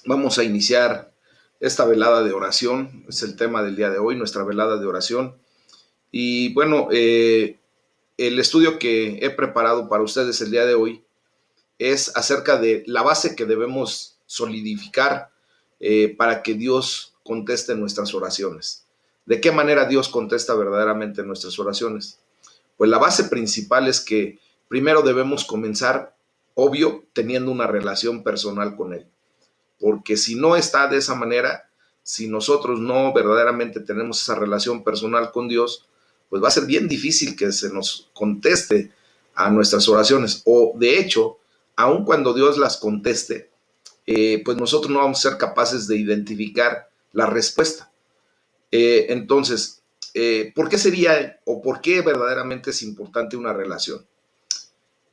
Vamos a iniciar esta velada de oración. Es el tema del día de hoy, nuestra velada de oración. Y bueno, el estudio que he preparado para ustedes el día de hoy es acerca de la base que debemos solidificar para que Dios conteste nuestras oraciones. ¿De qué manera Dios contesta verdaderamente nuestras oraciones? Pues la base principal es que primero debemos comenzar, obvio, teniendo una relación personal con Él. Porque si no está de esa manera, si nosotros no verdaderamente tenemos esa relación personal con Dios, pues va a ser bien difícil que se nos conteste a nuestras oraciones. O de hecho, aun cuando Dios las conteste, pues nosotros no vamos a ser capaces de identificar la respuesta. Entonces, ¿por qué sería o por qué verdaderamente es importante una relación?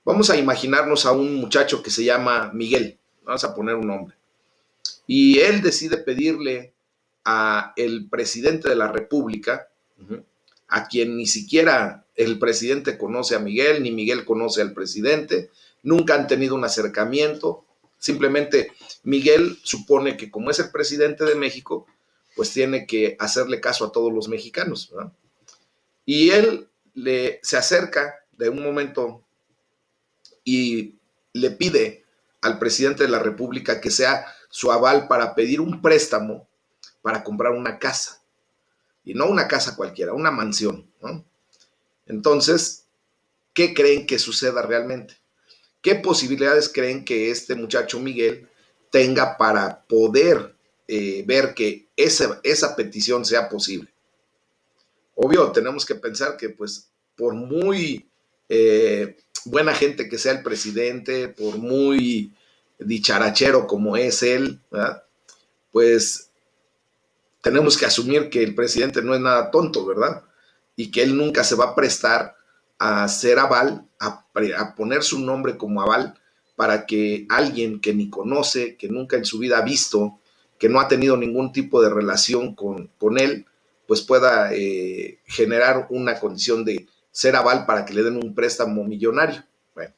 Vamos a imaginarnos a un muchacho que se llama Miguel, vamos a poner un nombre, y él decide pedirle a el presidente de la República, a quien ni siquiera el presidente conoce a Miguel, ni Miguel conoce al presidente, nunca han tenido un acercamiento, simplemente Miguel supone que como es el presidente de México, pues tiene que hacerle caso a todos los mexicanos, ¿verdad? Y él se acerca de un momento y le pide al presidente de la República que sea su aval para pedir un préstamo para comprar una casa. Y no una casa cualquiera, una mansión, ¿no? Entonces, ¿qué creen que suceda realmente? ¿Qué posibilidades creen que este muchacho Miguel tenga para poder ver que esa petición sea posible? Obvio, tenemos que pensar que pues por muy buena gente que sea el presidente, por muy dicharachero como es él, ¿verdad? Pues tenemos que asumir que el presidente no es nada tonto, ¿verdad? Y que él nunca se va a prestar a ser aval, a poner su nombre como aval para que alguien que ni conoce, que nunca en su vida ha visto, que no ha tenido ningún tipo de relación con él, pues pueda generar una condición de ser aval para que le den un préstamo millonario. Bueno,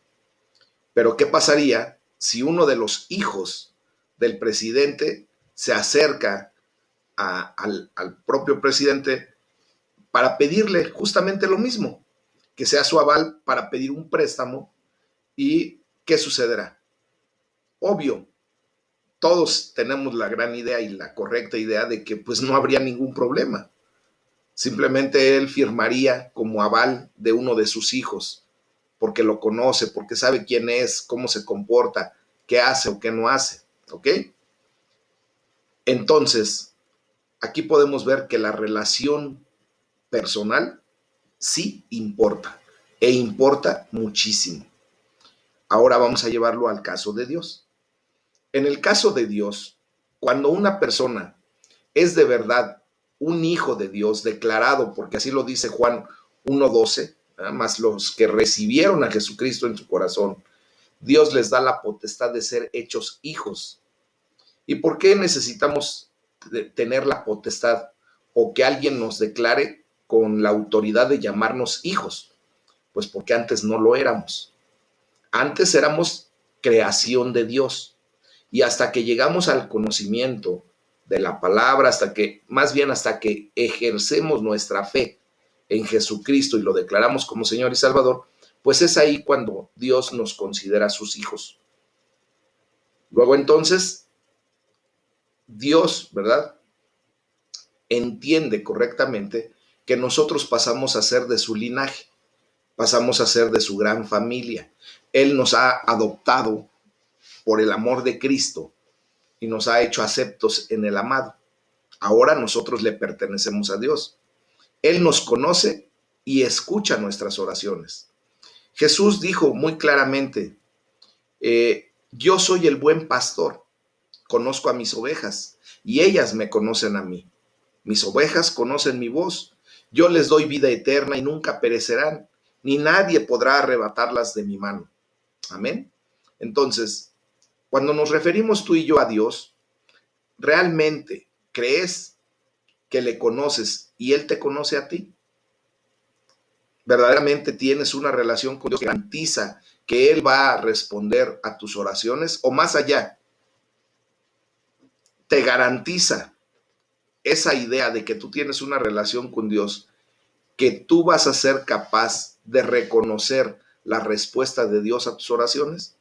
pero ¿qué pasaría si uno de los hijos del presidente se acerca al propio presidente para pedirle justamente lo mismo, que sea su aval para pedir un préstamo? ¿Y qué sucederá? Obvio, todos tenemos la gran idea y la correcta idea de que pues no habría ningún problema. Simplemente él firmaría como aval de uno de sus hijos, porque lo conoce, porque sabe quién es, cómo se comporta, qué hace o qué no hace, ¿ok? Entonces, aquí podemos ver que la relación personal sí importa, e importa muchísimo. Ahora vamos a llevarlo al caso de Dios. En el caso de Dios, cuando una persona es de verdad un hijo de Dios declarado, porque así lo dice Juan 1:12, más los que recibieron a Jesucristo en su corazón, Dios les da la potestad de ser hechos hijos. ¿Y por qué necesitamos tener la potestad o que alguien nos declare con la autoridad de llamarnos hijos? Pues porque antes no lo éramos. Antes éramos creación de Dios. Y hasta que llegamos al conocimiento de la palabra, hasta que ejercemos nuestra fe en Jesucristo y lo declaramos como Señor y Salvador, pues es ahí cuando Dios nos considera sus hijos. Luego entonces, Dios, ¿verdad?, entiende correctamente que nosotros pasamos a ser de su linaje, pasamos a ser de su gran familia. Él nos ha adoptado por el amor de Cristo y nos ha hecho aceptos en el amado. Ahora nosotros le pertenecemos a Dios. Él nos conoce y escucha nuestras oraciones. Jesús dijo muy claramente, yo soy el buen pastor, conozco a mis ovejas y ellas me conocen a mí. Mis ovejas conocen mi voz, yo les doy vida eterna y nunca perecerán, ni nadie podrá arrebatarlas de mi mano. Amén. Entonces, cuando nos referimos tú y yo a Dios, ¿realmente crees que le conoces y Él te conoce a ti? ¿Verdaderamente tienes una relación con Dios que garantiza que Él va a responder a tus oraciones? O más allá, te garantiza esa idea de que tú tienes una relación con Dios, que tú vas a ser capaz de reconocer la respuesta de Dios a tus oraciones?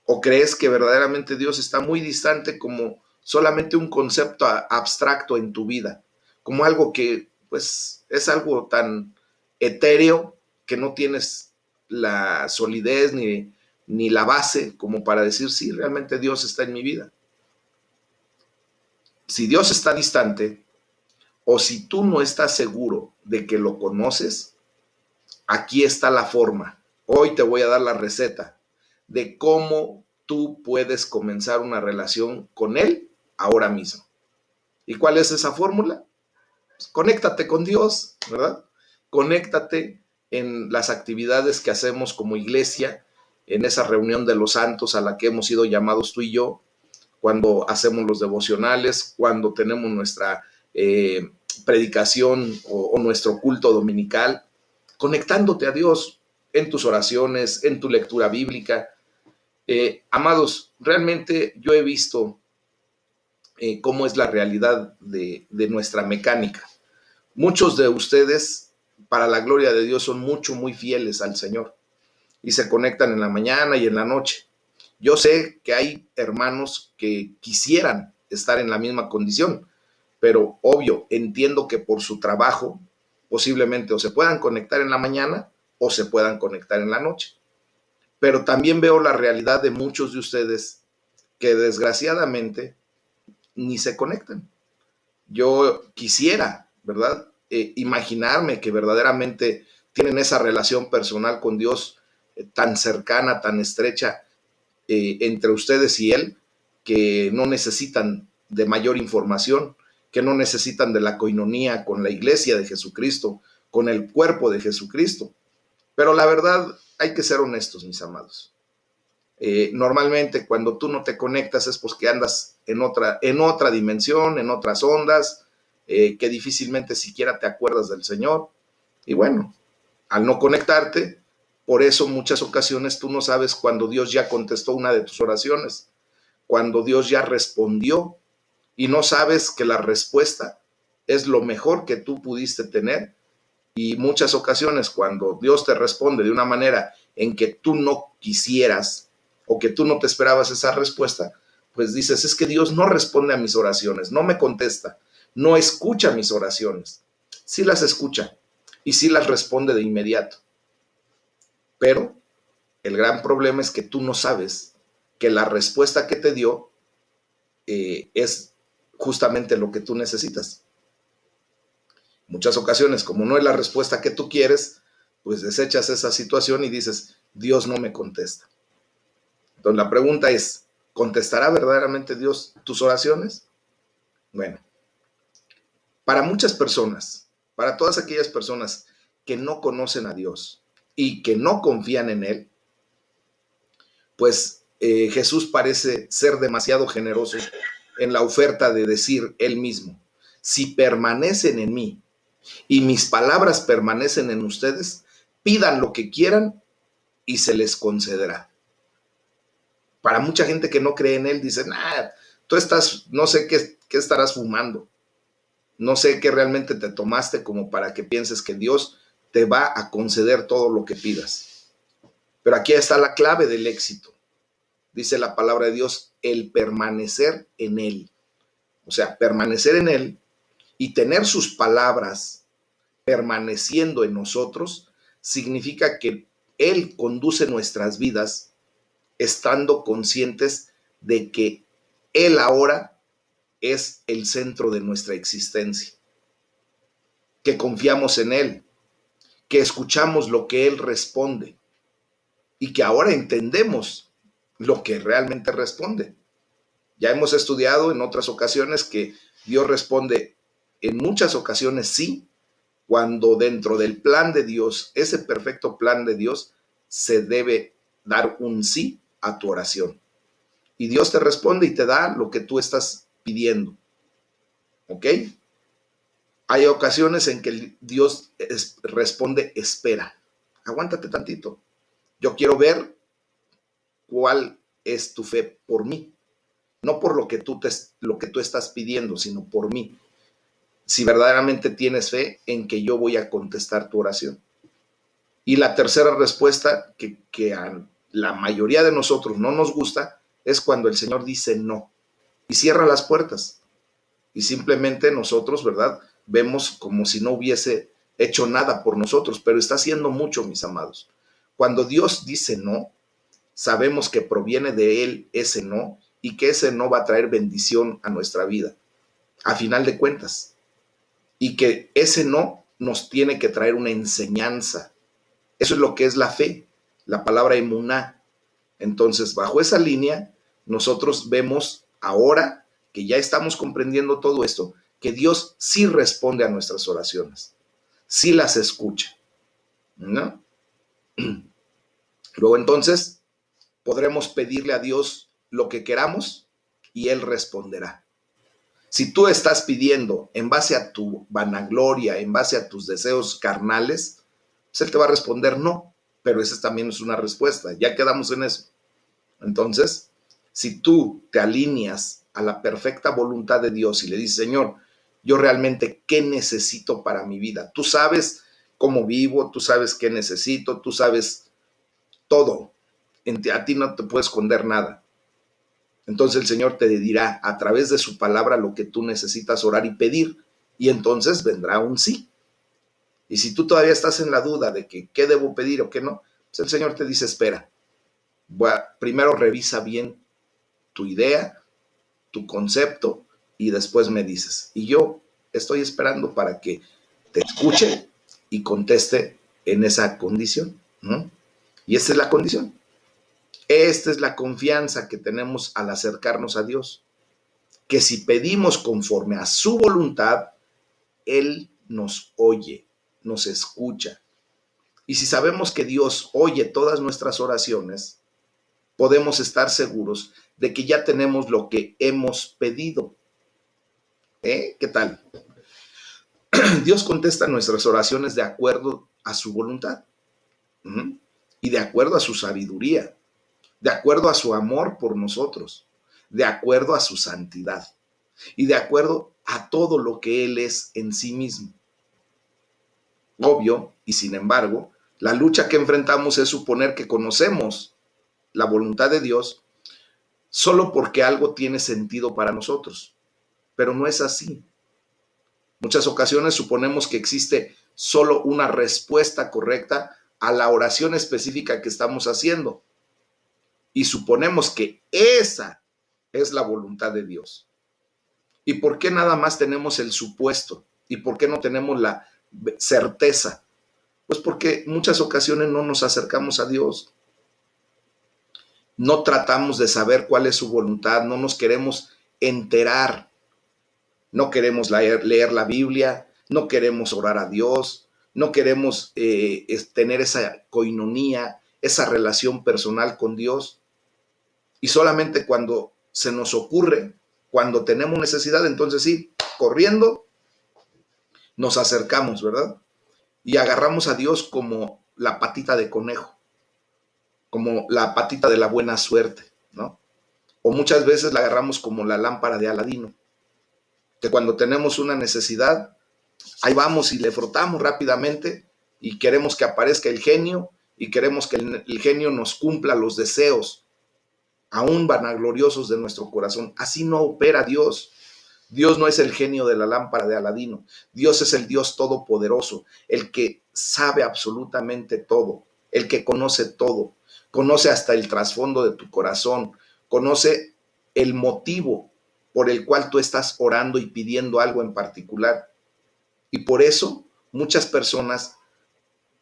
¿O crees que verdaderamente Dios está muy distante, como solamente un concepto abstracto en tu vida, como algo que pues es algo tan etéreo que no tienes la solidez ni la base como para decir sí, realmente Dios está en mi vida? Si Dios está distante, o si tú no estás seguro de que lo conoces, aquí está la forma. Hoy te voy a dar la receta de cómo tú puedes comenzar una relación con Él ahora mismo. ¿Y cuál es esa fórmula? Pues conéctate con Dios, ¿verdad? Conéctate en las actividades que hacemos como iglesia, en esa reunión de los santos a la que hemos sido llamados tú y yo, cuando hacemos los devocionales, cuando tenemos nuestra predicación o nuestro culto dominical, conectándote a Dios en tus oraciones, en tu lectura bíblica. Amados, realmente yo he visto cómo es la realidad de nuestra mecánica. Muchos de ustedes, para la gloria de Dios, son muy fieles al Señor y se conectan en la mañana y en la noche. Yo sé que hay hermanos que quisieran estar en la misma condición, pero obvio, entiendo que por su trabajo posiblemente o se puedan conectar en la mañana o se puedan conectar en la noche. Pero también veo la realidad de muchos de ustedes que desgraciadamente ni se conectan. Yo quisiera, ¿verdad? Imaginarme que verdaderamente tienen esa relación personal con Dios tan cercana, tan estrecha entre ustedes y Él, que no necesitan de mayor información, que no necesitan de la coinonía con la iglesia de Jesucristo, con el cuerpo de Jesucristo. Pero la verdad, hay que ser honestos, mis amados. Normalmente cuando tú no te conectas es porque andas en otra dimensión, en otras ondas, que difícilmente siquiera te acuerdas del Señor. Y bueno, al no conectarte, por eso muchas ocasiones tú no sabes cuando Dios ya contestó una de tus oraciones, cuando Dios ya respondió, y no sabes que la respuesta es lo mejor que tú pudiste tener. Y muchas ocasiones cuando Dios te responde de una manera en que tú no quisieras o que tú no te esperabas esa respuesta, pues dices, es que Dios no responde a mis oraciones, no me contesta, no escucha mis oraciones. Sí las escucha y sí las responde de inmediato. Pero el gran problema es que tú no sabes que la respuesta que te dio es justamente lo que tú necesitas. Muchas ocasiones, como no es la respuesta que tú quieres, pues desechas esa situación y dices, Dios no me contesta. Entonces la pregunta es, ¿contestará verdaderamente Dios tus oraciones? Bueno, para muchas personas, para todas aquellas personas que no conocen a Dios y que no confían en Él, pues Jesús parece ser demasiado generoso en la oferta de decir Él mismo, si permanecen en mí y mis palabras permanecen en ustedes, pidan lo que quieran y se les concederá. Para mucha gente que no cree en Él, dicen, tú estás, no sé qué estarás fumando, no sé qué realmente te tomaste como para que pienses que Dios te va a conceder todo lo que pidas. Pero aquí está la clave del éxito. Dice la palabra de Dios, el permanecer en Él. O sea, permanecer en Él y tener sus palabras permaneciendo en nosotros, significa que Él conduce nuestras vidas estando conscientes de que Él ahora es el centro de nuestra existencia, que confiamos en Él, que escuchamos lo que Él responde y que ahora entendemos lo que realmente responde. Ya hemos estudiado en otras ocasiones que Dios responde en muchas ocasiones sí, cuando dentro del plan de Dios, ese perfecto plan de Dios, se debe dar un sí a tu oración. Y Dios te responde y te da lo que tú estás pidiendo. ¿Ok? Hay ocasiones en que Dios responde, espera, aguántate tantito. Yo quiero ver cuál es tu fe por mí. no por lo que tú estás pidiendo, sino por mí. Si verdaderamente tienes fe en que yo voy a contestar tu oración. Y la tercera respuesta que a la mayoría de nosotros no nos gusta es cuando el Señor dice no y cierra las puertas. Y simplemente nosotros, ¿verdad? Vemos como si no hubiese hecho nada por nosotros, pero está haciendo mucho, mis amados. Cuando Dios dice no, sabemos que proviene de Él ese no y que ese no va a traer bendición a nuestra vida, a final de cuentas. Y que ese no nos tiene que traer una enseñanza. Eso es lo que es la fe, la palabra emuná. Entonces, bajo esa línea, nosotros vemos ahora que ya estamos comprendiendo todo esto, que Dios sí responde a nuestras oraciones, sí las escucha, ¿no? Luego entonces podremos pedirle a Dios lo que queramos y Él responderá. Si tú estás pidiendo en base a tu vanagloria, en base a tus deseos carnales, pues Él te va a responder no, pero esa también es una respuesta, ya quedamos en eso. Entonces, si tú te alineas a la perfecta voluntad de Dios y le dices, Señor, yo realmente qué necesito para mi vida. Tú sabes cómo vivo, tú sabes qué necesito, tú sabes todo. A ti no te puedo esconder nada. Entonces el Señor te dirá a través de su palabra lo que tú necesitas orar y pedir, y entonces vendrá un sí. Y si tú todavía estás en la duda de que qué debo pedir o qué no, pues el Señor te dice, espera, primero revisa bien tu idea, tu concepto, y después me dices. Y yo estoy esperando para que te escuche y conteste en esa condición, ¿no? Y esta es la condición. Esta es la confianza que tenemos al acercarnos a Dios, que si pedimos conforme a su voluntad, Él nos oye, nos escucha. Y si sabemos que Dios oye todas nuestras oraciones, podemos estar seguros de que ya tenemos lo que hemos pedido. ¿Qué tal? Dios contesta nuestras oraciones de acuerdo a su voluntad, ¿uh? Y de acuerdo a su sabiduría, de acuerdo a su amor por nosotros, de acuerdo a su santidad y de acuerdo a todo lo que Él es en sí mismo. Obvio, y sin embargo, la lucha que enfrentamos es suponer que conocemos la voluntad de Dios solo porque algo tiene sentido para nosotros, pero no es así. Muchas ocasiones suponemos que existe solo una respuesta correcta a la oración específica que estamos haciendo y suponemos que esa es la voluntad de Dios. ¿Y por qué nada más tenemos el supuesto? ¿Y por qué no tenemos la certeza? Pues porque muchas ocasiones no nos acercamos a Dios, no tratamos de saber cuál es su voluntad, no nos queremos enterar, no queremos leer la Biblia, no queremos orar a Dios, no queremos tener esa coinonía, esa relación personal con Dios. Y solamente cuando se nos ocurre, cuando tenemos necesidad, entonces sí, corriendo, nos acercamos, ¿verdad? Y agarramos a Dios como la patita de conejo, como la patita de la buena suerte, ¿no? O muchas veces la agarramos como la lámpara de Aladino, que cuando tenemos una necesidad, ahí vamos y le frotamos rápidamente y queremos que aparezca el genio y queremos que el genio nos cumpla los deseos, aún vanagloriosos de nuestro corazón. Así no opera Dios. Dios no es el genio de la lámpara de Aladino. Dios es el Dios todopoderoso, el que sabe absolutamente todo, el que conoce todo, conoce hasta el trasfondo de tu corazón, conoce el motivo por el cual tú estás orando y pidiendo algo en particular. Y por eso muchas personas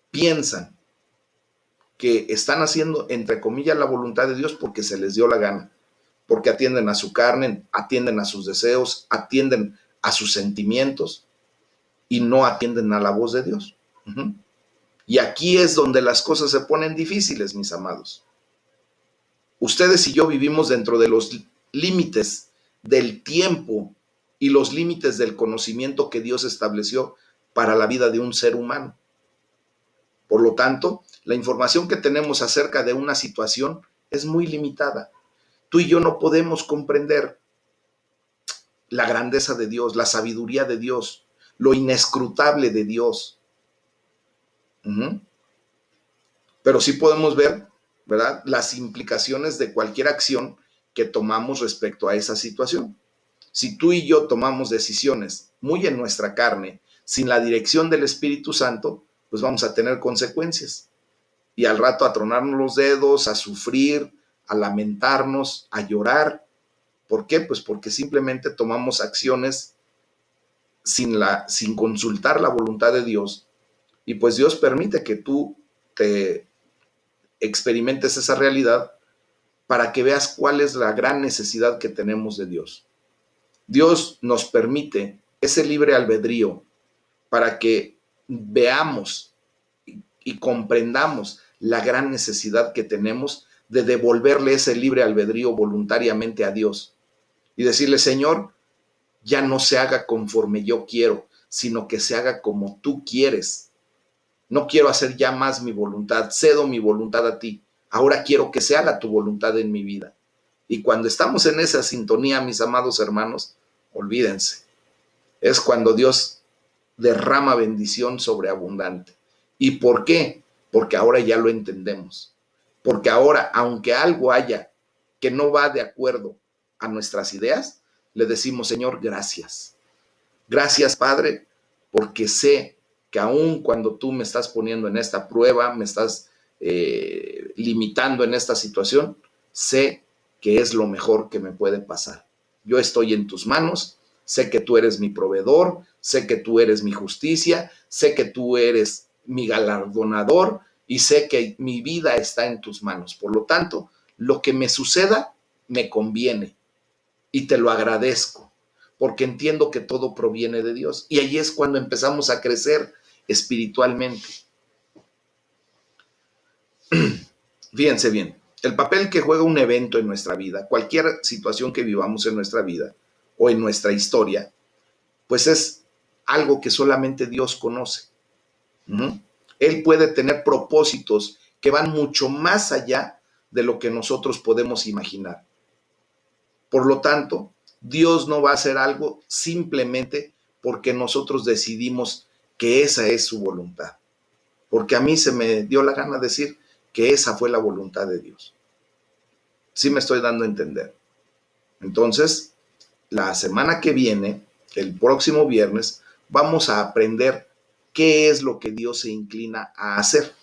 piensan que están haciendo, entre comillas, la voluntad de Dios porque se les dio la gana, porque atienden a su carne, atienden a sus deseos, atienden a sus sentimientos y no atienden a la voz de Dios. Uh-huh. Y aquí es donde las cosas se ponen difíciles, mis amados. Ustedes y yo vivimos dentro de los límites del tiempo y los límites del conocimiento que Dios estableció para la vida de un ser humano. Por lo tanto, la información que tenemos acerca de una situación es muy limitada. Tú y yo no podemos comprender la grandeza de Dios, la sabiduría de Dios, lo inescrutable de Dios. Pero sí podemos ver, ¿verdad?, las implicaciones de cualquier acción que tomamos respecto a esa situación. Si tú y yo tomamos decisiones muy en nuestra carne, sin la dirección del Espíritu Santo, pues vamos a tener consecuencias. Y al rato a tronarnos los dedos, a sufrir, a lamentarnos, a llorar. ¿Por qué? Pues porque simplemente tomamos acciones sin consultar la voluntad de Dios. Y pues Dios permite que tú te experimentes esa realidad para que veas cuál es la gran necesidad que tenemos de Dios. Dios nos permite ese libre albedrío para que veamos y comprendamos la gran necesidad que tenemos de devolverle ese libre albedrío voluntariamente a Dios y decirle, Señor, ya no se haga conforme yo quiero, sino que se haga como tú quieres. No quiero hacer ya más mi voluntad, cedo mi voluntad a ti. Ahora quiero que se haga tu voluntad en mi vida. Y cuando estamos en esa sintonía, mis amados hermanos, olvídense, es cuando Dios derrama bendición sobreabundante. ¿Y por qué? Porque ahora ya lo entendemos. Porque ahora, aunque algo haya que no va de acuerdo a nuestras ideas, le decimos, Señor, gracias. Gracias, Padre, porque sé que aun cuando tú me estás poniendo en esta prueba, me estás limitando en esta situación, sé que es lo mejor que me puede pasar. Yo estoy en tus manos, sé que tú eres mi proveedor, sé que tú eres mi justicia, sé que tú eres mi galardonador y sé que mi vida está en tus manos. Por lo tanto, lo que me suceda me conviene y te lo agradezco porque entiendo que todo proviene de Dios. Y ahí es cuando empezamos a crecer espiritualmente. Fíjense bien, el papel que juega un evento en nuestra vida, cualquier situación que vivamos en nuestra vida o en nuestra historia, pues es algo que solamente Dios conoce. Él puede tener propósitos que van mucho más allá de lo que nosotros podemos imaginar. Por lo tanto, Dios no va a hacer algo simplemente porque nosotros decidimos que esa es su voluntad. Porque a mí se me dio la gana de decir que esa fue la voluntad de Dios. Sí me estoy dando a entender. Entonces, la semana que viene, el próximo viernes, vamos a aprender qué es lo que Dios se inclina a hacer.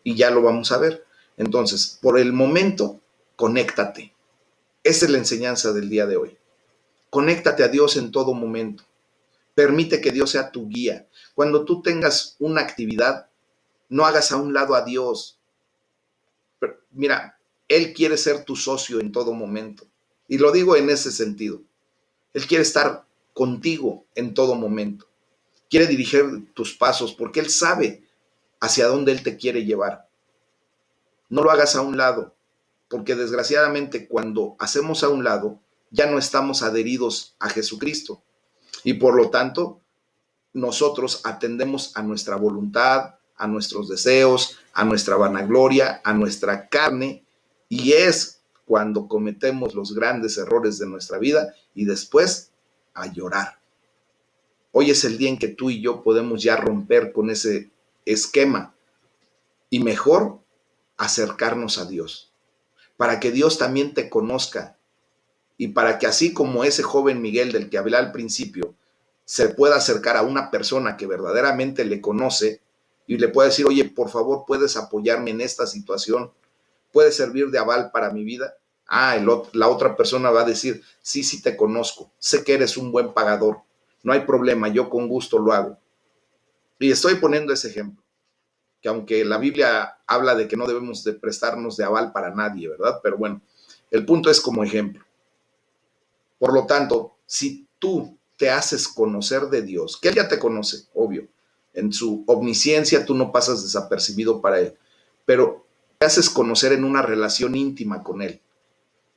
Y ya lo vamos a ver. Entonces, por el momento, conéctate. Esa es la enseñanza del día de hoy. Conéctate a Dios en todo momento. Permite que Dios sea tu guía. Cuando tú tengas una actividad, no hagas a un lado a Dios. Pero, mira, Él quiere ser tu socio en todo momento. Y lo digo en ese sentido. Él quiere estar contigo en todo momento. Quiere dirigir tus pasos porque Él sabe hacia dónde Él te quiere llevar. No lo hagas a un lado, porque desgraciadamente cuando hacemos a un lado, ya no estamos adheridos a Jesucristo. Y por lo tanto, nosotros atendemos a nuestra voluntad, a nuestros deseos, a nuestra vanagloria, a nuestra carne, y es cuando cometemos los grandes errores de nuestra vida y después a llorar. Hoy es el día en que tú y yo podemos ya romper con ese esquema y mejor acercarnos a Dios, para que Dios también te conozca y para que así como ese joven Miguel del que hablé al principio, se pueda acercar a una persona que verdaderamente le conoce y le pueda decir, oye, por favor, ¿puedes apoyarme en esta situación? ¿Puedes servir de aval para mi vida? La otra persona va a decir, sí, sí te conozco, sé que eres un buen pagador, no hay problema, yo con gusto lo hago. Y estoy poniendo ese ejemplo, que aunque la Biblia habla de que no debemos de prestarnos de aval para nadie, ¿verdad? Pero bueno, el punto es como ejemplo. Por lo tanto, si tú te haces conocer de Dios, que Él ya te conoce, obvio, en su omnisciencia tú no pasas desapercibido para Él, pero te haces conocer en una relación íntima con Él,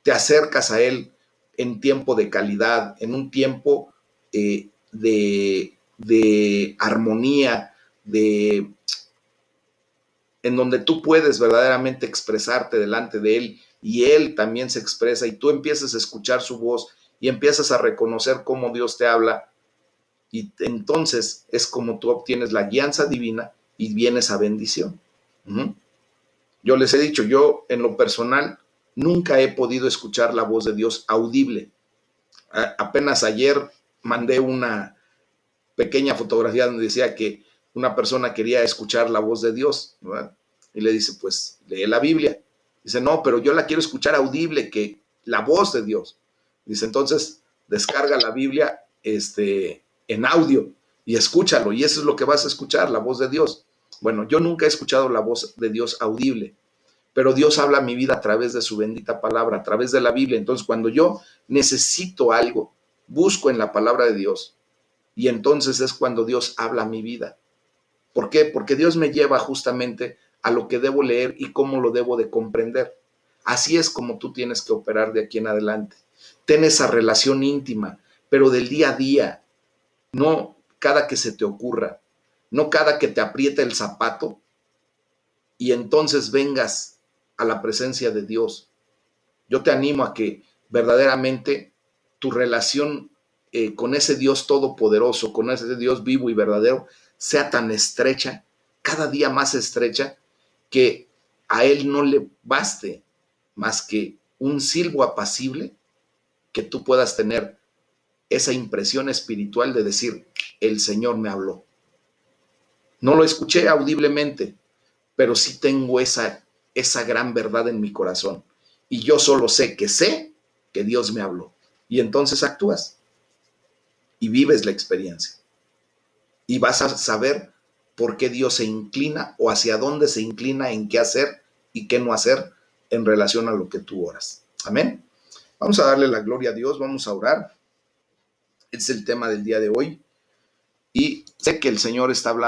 te acercas a Él en tiempo de calidad, en un tiempo de armonía, en donde tú puedes verdaderamente expresarte delante de Él y Él también se expresa y tú empiezas a escuchar su voz y empiezas a reconocer cómo Dios te habla, y entonces es como tú obtienes la guianza divina y viene esa bendición. Yo les he dicho, yo en lo personal nunca he podido escuchar la voz de Dios audible. Apenas ayer mandé una pequeña fotografía donde decía que una persona quería escuchar la voz de Dios, ¿verdad? Y le dice, pues lee la Biblia. Dice, no, pero yo la quiero escuchar audible, que la voz de Dios. Dice, entonces descarga la Biblia en audio y escúchalo, y eso es lo que vas a escuchar, la voz de Dios. Bueno, yo nunca he escuchado la voz de Dios audible, pero Dios habla a mi vida a través de su bendita palabra, a través de la Biblia. Entonces, cuando yo necesito algo, busco en la palabra de Dios, y entonces es cuando Dios habla a mi vida. ¿Por qué? Porque Dios me lleva justamente a lo que debo leer y cómo lo debo de comprender. Así es como tú tienes que operar de aquí en adelante. Ten esa relación íntima, pero del día a día, no cada que se te ocurra, no cada que te aprieta el zapato y entonces vengas a la presencia de Dios. Yo te animo a que verdaderamente tu relación con ese Dios todopoderoso, con ese Dios vivo y verdadero, sea tan estrecha, cada día más estrecha, que a Él no le baste más que un silbo apacible, que tú puedas tener esa impresión espiritual de decir, el Señor me habló. No lo escuché audiblemente, pero sí tengo esa gran verdad en mi corazón. Y yo solo sé que Dios me habló. Y entonces actúas y vives la experiencia. Y vas a saber por qué Dios se inclina o hacia dónde se inclina en qué hacer y qué no hacer en relación a lo que tú oras. Amén. Vamos a darle la gloria a Dios, vamos a orar. Es el tema del día de hoy. Y sé que el Señor está hablando